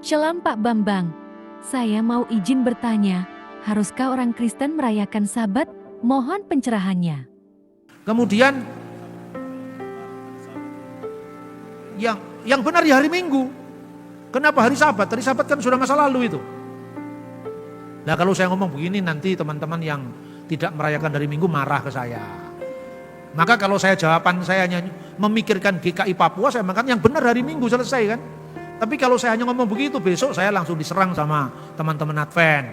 Shalom Pak Bambang, saya mau izin bertanya, haruskah orang Kristen merayakan Sabat? Mohon pencerahannya. Kemudian yang benar ya hari Minggu. Kenapa hari Sabat? Hari Sabat kan sudah masa lalu itu. Nah kalau saya ngomong begini nanti teman-teman yang tidak merayakan hari Minggu marah ke saya. Maka kalau jawaban saya hanya memikirkan GKI Papua, saya makan yang benar hari Minggu selesai kan. Tapi kalau saya hanya ngomong begitu, besok saya langsung diserang sama teman-teman Advent.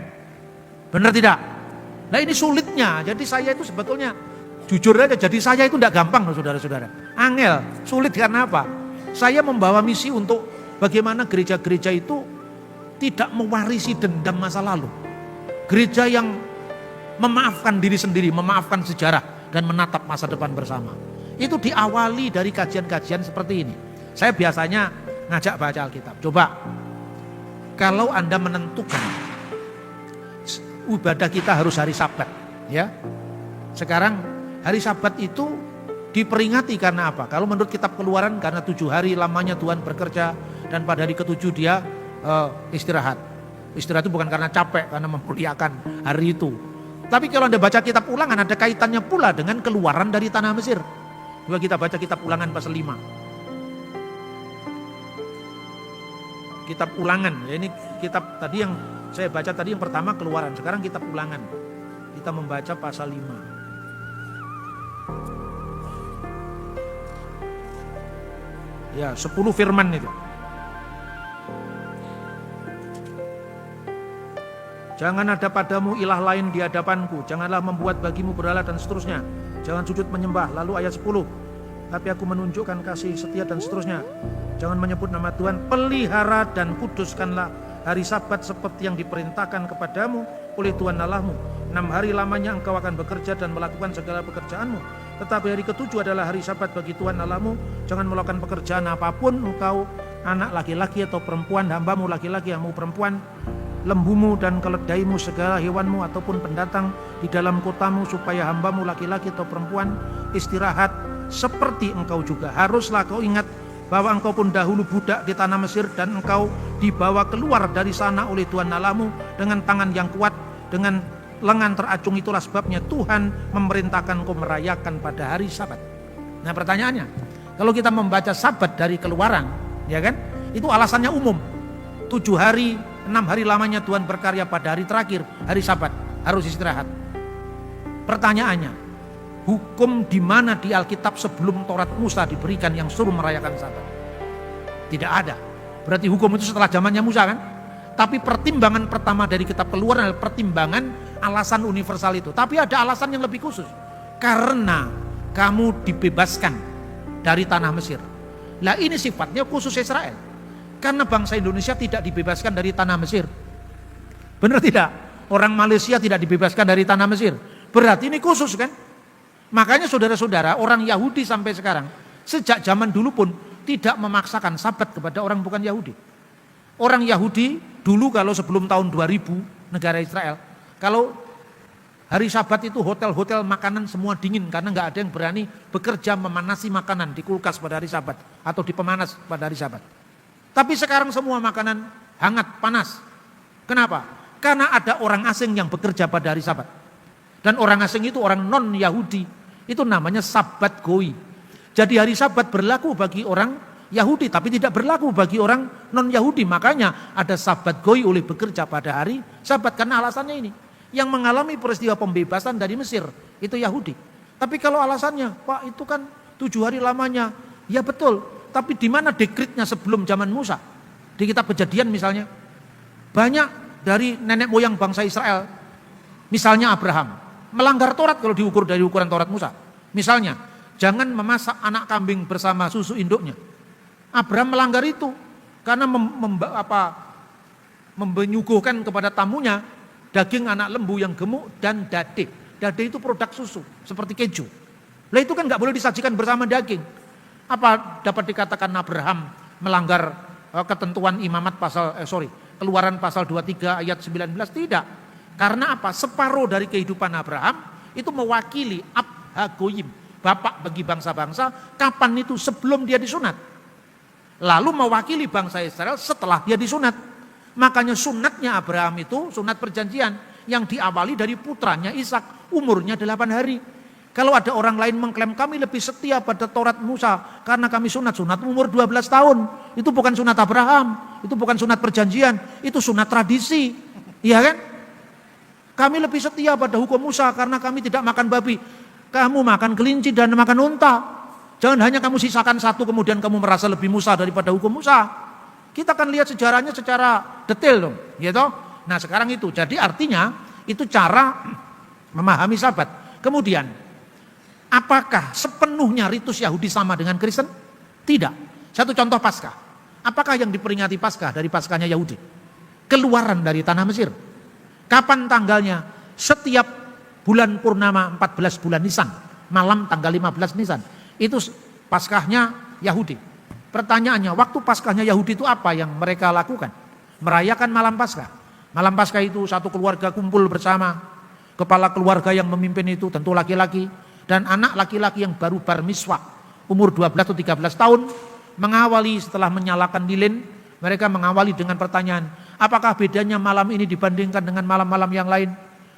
Benar tidak? Nah ini sulitnya, jadi saya itu sebetulnya jujur aja, jadi saya itu tidak gampang loh saudara-saudara. Angel, sulit karena apa? Saya membawa misi untuk bagaimana gereja-gereja itu tidak mewarisi dendam masa lalu. Gereja yang memaafkan diri sendiri, memaafkan sejarah dan menatap masa depan bersama. Itu diawali dari kajian-kajian seperti ini. Saya biasanya ngajak baca Alkitab. Coba, kalau Anda menentukan ibadah kita harus hari Sabat, ya. Sekarang hari Sabat itu diperingati karena apa? Kalau menurut kitab Keluaran karena 7 hari lamanya Tuhan bekerja dan pada hari ke-7 dia istirahat. Istirahat itu bukan karena capek, karena memuliakan hari itu. Tapi kalau Anda baca kitab Ulangan ada kaitannya pula dengan keluaran dari tanah Mesir. Coba kita baca kitab Ulangan pasal 5. Kitab Ulangan, ya ini kitab tadi yang saya baca tadi yang pertama Keluaran, sekarang kitab Ulangan. Kita membaca pasal 5. Ya, 10 firman itu. Jangan ada padamu ilah lain di hadapanku, janganlah membuat bagimu berhala dan seterusnya. Jangan sujud menyembah. Lalu ayat 10. Tapi aku menunjukkan kasih setia dan seterusnya. Jangan menyebut nama Tuhan, pelihara dan kuduskanlah hari Sabat seperti yang diperintahkan kepadamu oleh Tuhan Allahmu. 6 hari lamanya engkau akan bekerja dan melakukan segala pekerjaanmu. Tetapi hari ke-7 adalah hari Sabat bagi Tuhan Allahmu. Jangan melakukan pekerjaan apapun, engkau anak laki-laki atau perempuan, hambamu laki-laki, hambamu perempuan, lembumu dan keledaimu, segala hewanmu ataupun pendatang di dalam kotamu, supaya hambamu laki-laki atau perempuan istirahat seperti engkau juga. Haruslah kau ingat bahwa engkau pun dahulu budak di tanah Mesir dan engkau dibawa keluar dari sana oleh Tuhan Allahmu dengan tangan yang kuat, dengan lengan teracung. Itulah sebabnya Tuhan memerintahkan engkau merayakan pada hari Sabat. Nah pertanyaannya, kalau kita membaca Sabat dari Keluaran, ya kan, itu alasannya umum. 7 hari, 6 hari lamanya Tuhan berkarya, pada hari terakhir, hari Sabat, harus istirahat. Pertanyaannya, hukum di mana di Alkitab sebelum Taurat Musa diberikan yang suruh merayakan Sabat? Tidak ada. Berarti hukum itu setelah zamannya Musa kan? Tapi pertimbangan pertama dari kitab Keluaran adalah pertimbangan alasan universal itu. Tapi ada alasan yang lebih khusus. Karena kamu dibebaskan dari tanah Mesir. Nah ini sifatnya khusus Israel. Karena bangsa Indonesia tidak dibebaskan dari tanah Mesir. Benar tidak? Orang Malaysia tidak dibebaskan dari tanah Mesir. Berarti ini khusus kan? Makanya saudara-saudara, orang Yahudi sampai sekarang, sejak zaman dulu pun tidak memaksakan Sabat kepada orang bukan Yahudi. Orang Yahudi dulu kalau sebelum tahun 2000 negara Israel, kalau hari Sabat itu hotel-hotel makanan semua dingin karena nggak ada yang berani bekerja memanasi makanan di kulkas pada hari Sabat atau di pemanas pada hari Sabat. Tapi sekarang semua makanan hangat, panas. Kenapa? Karena ada orang asing yang bekerja pada hari Sabat. Dan orang asing itu orang non-Yahudi. Itu namanya Sabat Goi. Jadi hari Sabat berlaku bagi orang Yahudi, tapi tidak berlaku bagi orang non-Yahudi. Makanya ada Sabat Goi oleh bekerja pada hari Sabat. Karena alasannya ini. Yang mengalami peristiwa pembebasan dari Mesir, itu Yahudi. Tapi kalau alasannya, Pak itu kan 7 hari lamanya. Ya betul, tapi di mana dekretnya sebelum zaman Musa? Di kitab Kejadian misalnya. Banyak dari nenek moyang bangsa Israel, misalnya Abraham, melanggar Taurat kalau diukur dari ukuran Taurat Musa. Misalnya, jangan memasak anak kambing bersama susu induknya. Abraham melanggar itu karena menyuguhkan kepada tamunya daging anak lembu yang gemuk dan dade. Dade itu produk susu, seperti keju. Lah itu kan nggak boleh disajikan bersama daging. Apa dapat dikatakan Abraham melanggar ketentuan imamat Keluaran pasal 23 ayat 19? Tidak. Karena apa? Separuh dari kehidupan Abraham itu mewakili Ab-Hagoyim, bapak bagi bangsa-bangsa. Kapan itu? Sebelum dia disunat. Lalu mewakili bangsa Israel setelah dia disunat. Makanya sunatnya Abraham itu sunat perjanjian yang diawali dari putranya Ishak, umurnya 8 hari. Kalau ada orang lain mengklaim kami lebih setia pada Taurat Musa karena kami sunat umur 12 tahun. Itu bukan sunat Abraham, itu bukan sunat perjanjian, itu sunat tradisi. Iya kan? Kami lebih setia pada hukum Musa karena kami tidak makan babi. Kamu makan kelinci dan makan unta. Jangan hanya kamu sisakan satu kemudian kamu merasa lebih Musa daripada hukum Musa. Kita akan lihat sejarahnya secara detail dong, gitu. Nah, sekarang itu. Jadi artinya itu cara memahami Sabat. Kemudian, apakah sepenuhnya ritus Yahudi sama dengan Kristen? Tidak. Satu contoh Paskah. Apakah yang diperingati Paskah dari Paskahnya Yahudi? Keluaran dari tanah Mesir. Kapan tanggalnya? Setiap bulan purnama 14 bulan Nisan, malam tanggal 15 Nisan. Itu Paskahnya Yahudi. Pertanyaannya, waktu Paskahnya Yahudi itu apa yang mereka lakukan? Merayakan malam Paskah. Malam Paskah itu satu keluarga kumpul bersama. Kepala keluarga yang memimpin itu tentu laki-laki. Dan anak laki-laki yang baru bar miswah, umur 12 atau 13 tahun. Mengawali setelah menyalakan lilin, mereka mengawali dengan pertanyaan, apakah bedanya malam ini dibandingkan dengan malam-malam yang lain?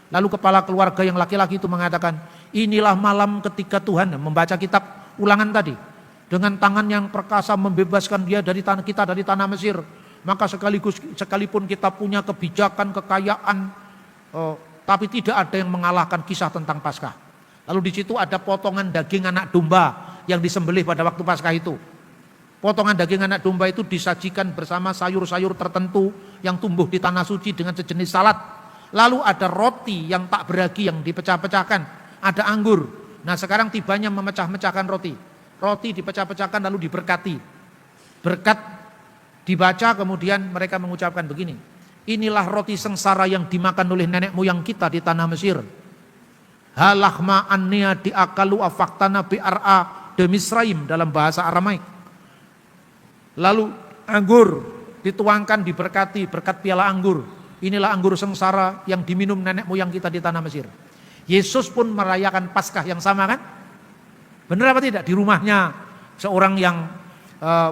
Lalu kepala keluarga yang laki-laki itu mengatakan, inilah malam ketika Tuhan membaca kitab Ulangan tadi. Dengan tangan yang perkasa membebaskan dia dari tanah kita, dari tanah Mesir. Maka sekalipun kita punya kebijakan, kekayaan, tapi tidak ada yang mengalahkan kisah tentang Paskah. Lalu di situ ada potongan daging anak domba yang disembelih pada waktu Paskah itu. Potongan daging anak domba itu disajikan bersama sayur-sayur tertentu yang tumbuh di tanah suci dengan sejenis salad. Lalu ada roti yang tak beragi yang dipecah-pecahkan. Ada anggur. Nah, sekarang tibanya memecah-mecahkan roti. Roti dipecah-pecahkan lalu diberkati. Berkat dibaca kemudian mereka mengucapkan begini. Inilah roti sengsara yang dimakan oleh nenek moyang kita di tanah Mesir. Halahma annia diakalu afaktana bi'ar'a de Misraim dalam bahasa Aramaik. Lalu anggur dituangkan diberkati berkat piala anggur. Inilah anggur sengsara yang diminum nenek moyang kita di tanah Mesir. Yesus pun merayakan Paskah yang sama kan? Benar apa tidak? Di rumahnya seorang yang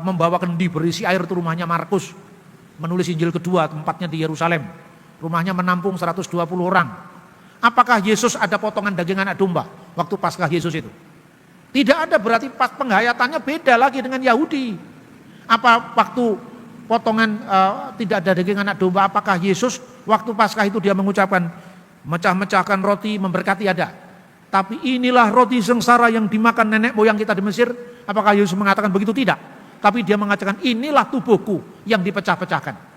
membawa kendi berisi air itu rumahnya Markus. Menulis Injil kedua, tempatnya di Yerusalem. Rumahnya menampung 120 orang. Apakah Yesus ada potongan daging anak domba waktu Paskah Yesus itu? Tidak ada, berarti penghayatannya beda lagi dengan Yahudi. Apa waktu potongan tidak ada daging anak domba, apakah Yesus waktu Paskah itu dia mengucapkan mecah-mecahkan roti memberkati? Ada. Tapi inilah roti sengsara yang dimakan nenek moyang kita di Mesir. Apakah Yesus mengatakan begitu? Tidak. Tapi dia mengatakan inilah tubuhku yang dipecah-pecahkan.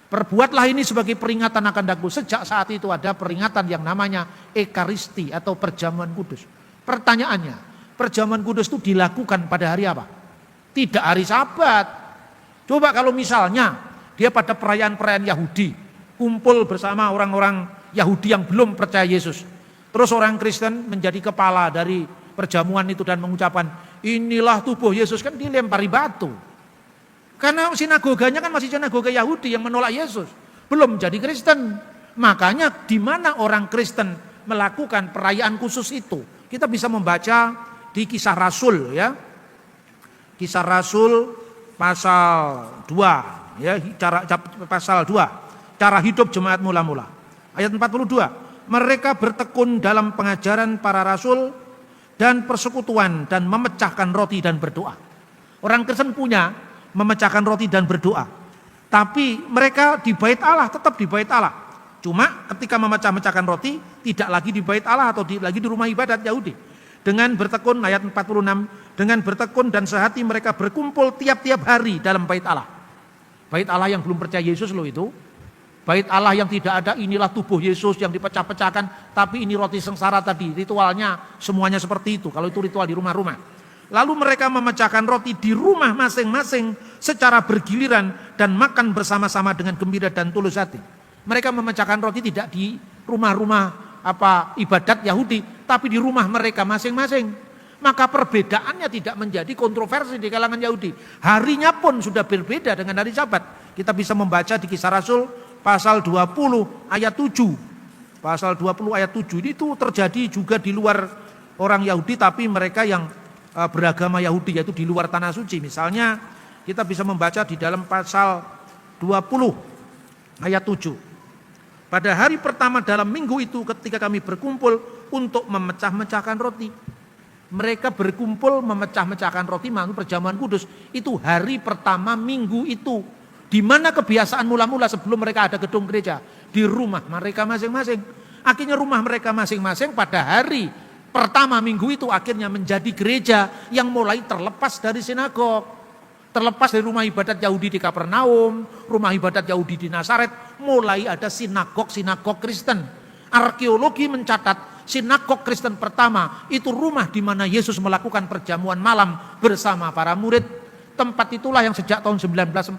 Perbuatlah ini sebagai peringatan akan daku. Sejak saat itu ada peringatan yang namanya Ekaristi atau perjamuan kudus. Pertanyaannya, perjamuan kudus itu dilakukan pada hari apa? Tidak hari Sabat. Coba kalau misalnya dia pada perayaan-perayaan Yahudi, kumpul bersama orang-orang Yahudi yang belum percaya Yesus. Terus orang Kristen menjadi kepala dari perjamuan itu dan mengucapkan, inilah tubuh Yesus, kan dilempari batu. Karena sinagoganya kan masih sinagoga Yahudi yang menolak Yesus. Belum jadi Kristen. Makanya di mana orang Kristen melakukan perayaan khusus itu? Kita bisa membaca di Kisah Rasul ya. Kisah Rasul pasal 2 ya, pasal 2. Cara hidup jemaat mula-mula. Ayat 42. Mereka bertekun dalam pengajaran para rasul dan persekutuan dan memecahkan roti dan berdoa. Orang Kristen punya memecahkan roti dan berdoa. Tapi mereka di bait Allah, tetap di bait Allah. Cuma ketika memecah-mecahkan roti tidak lagi di bait Allah atau lagi di rumah ibadat Yahudi. Dengan bertekun, ayat 46, dengan bertekun dan sehati mereka berkumpul tiap-tiap hari dalam bait Allah. Bait Allah yang belum percaya Yesus loh itu. Bait Allah yang tidak ada, inilah tubuh Yesus yang dipecah-pecahkan, tapi ini roti sengsara tadi. Ritualnya semuanya seperti itu, kalau itu ritual di rumah-rumah. Lalu mereka memecahkan roti di rumah masing-masing secara bergiliran dan makan bersama-sama dengan gembira dan tulus hati. Mereka memecahkan roti tidak di rumah-rumah ibadat Yahudi, tapi di rumah mereka masing-masing. Maka perbedaannya tidak menjadi kontroversi di kalangan Yahudi. Harinya pun sudah berbeda dengan hari Sabat. Kita bisa membaca di Kisah Rasul pasal 20 ayat 7. Pasal 20 ayat 7 ini itu terjadi juga di luar orang Yahudi, tapi mereka yang beragama Yahudi, yaitu di luar tanah suci. Misalnya kita bisa membaca di dalam pasal 20 Ayat 7. Pada hari pertama dalam minggu itu ketika kami berkumpul untuk memecah-mecahkan roti. Mereka berkumpul memecah-mecahkan roti menurut perjamuan kudus. Itu hari pertama minggu itu. Di mana kebiasaan mula-mula sebelum mereka ada gedung gereja? Di rumah mereka masing-masing. Akhirnya rumah mereka masing-masing pada hari pertama minggu itu akhirnya menjadi gereja yang mulai terlepas dari sinagog. Terlepas dari rumah ibadat Yahudi di Kapernaum, rumah ibadat Yahudi di Nazaret, mulai ada sinagog-sinagog Kristen. Arkeologi mencatat sinagog Kristen pertama itu rumah di mana Yesus melakukan perjamuan malam bersama para murid. Tempat itulah yang sejak tahun 1947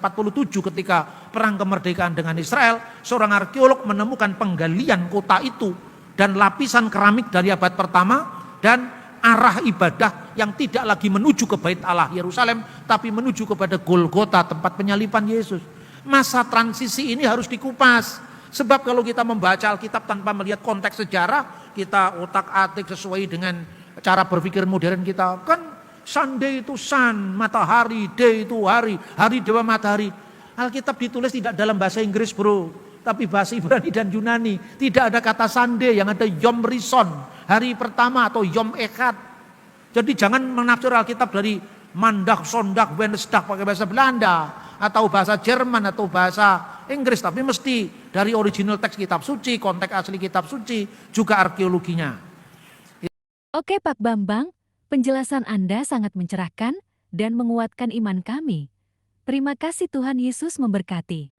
ketika perang kemerdekaan dengan Israel, seorang arkeolog menemukan penggalian kota itu dan lapisan keramik dari abad pertama dan arah ibadah yang tidak lagi menuju ke Bait Allah Yerusalem tapi menuju kepada Golgota, tempat penyaliban Yesus. Masa transisi ini harus dikupas. Sebab kalau kita membaca Alkitab tanpa melihat konteks sejarah, kita otak-atik sesuai dengan cara berpikir modern kita. Kan Sunday itu sun, matahari, day itu hari, hari dewa matahari. Alkitab ditulis tidak dalam bahasa Inggris bro, tapi bahasa Ibrani dan Yunani. Tidak ada kata Sunday, yang ada Yom Rison, hari pertama atau Yom Echad. Jadi jangan menafsir Alkitab dari Mandag, Sondag, Wednesdag pakai bahasa Belanda atau bahasa Jerman atau bahasa Inggris, tapi mesti dari original teks kitab suci, konteks asli kitab suci, juga arkeologinya. Oke Pak Bambang, penjelasan Anda sangat mencerahkan dan menguatkan iman kami. Terima kasih, Tuhan Yesus memberkati.